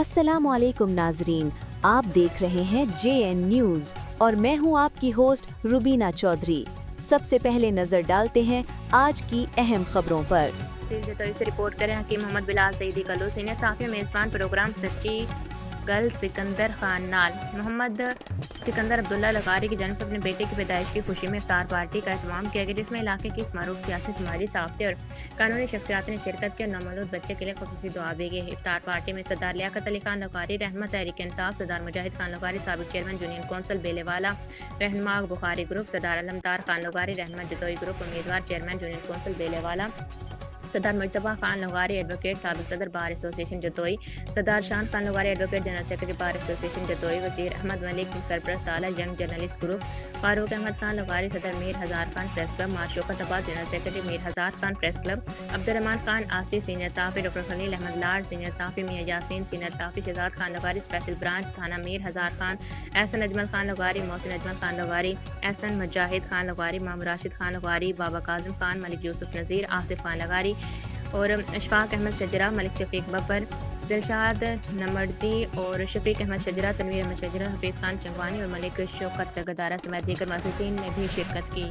अस्सलामु अलैकुम नाजरीन, आप देख रहे हैं JN न्यूज़ और मैं हूं आपकी होस्ट रुबीना चौधरी। सबसे पहले नजर डालते हैं आज की अहम खबरों पर। से रिपोर्ट करें हकीम मोहम्मद बिलाल सईदी कल्लू सीनियर साफी मेज़बान प्रोग्राम सच्ची गल सिकंदर खान नाल मोहम्मद सिकंदर अब्दुल्ला लकारी की जन्म से अपने बेटे की पैदाइश की खुशी में इफ्तार पार्टी का एहतमाम किया गया, जिसमें इलाके की मरूफ सियासी समाजी साफ्ते और कानूनी शख्सियात ने शिरकत की और नवमौलूद बच्चे के लिए खुसूसी दुआ भी की। इफ्तार पार्टी में सरदार लियाकत अली खान लकारी रहमत तहरीक इंसाफ, सरदार मुजाहिद खान लकारी साबिक chairman union council Belewala Rehnuma Bukhari group, Sardar Alamdar Khan Lakari Rehmat Jatoi group उम्मीदवार chairman union council Belewala, Sardar Mujtaba Khan Lawari advocate साबिक सदर bar association Jatoi, Sardar Shan Khan Lawari advocate general secretary bar association Jatoi, Wazir Ahmed Malik सरपरस्त आला young journalist group, Farooq Ahmed Khan Lawari सदर मीर हज़ार खान प्रेस क्लब, माशोकत Abbas general secretary Mir Hazar Khan press club, Abdur Rehman Khan Aasi senior साफ़ी, doctor Khalil Ahmed Lad senior साफ़ी, मियां यासीन सीनियर साफ़ी, शहजाद खान लवारी स्पेशल ब्रांच थाना मीर हज़ार खान, एहसन अजमल खान लवारी, मोहसिन अजमल खान लवारी, एहसन मुजाहिद खान लवारी, मामू राशिद खान लवारी, बाबा काजिम खान, मलिक यूसुफ नज़ीर, आसिफ खान लवारी और अशफाक अहमद शजरा, मलिक शफीक बब्बर, दिलशाद नमर्दी और शफीक अहमद शजरा, तनवीर अहमद शजरा, हफीज़ खान चंगवानी और मलिक शौकत गदारा समेत दीगर मुअज़्ज़िज़ीन ने भी शिरकत की।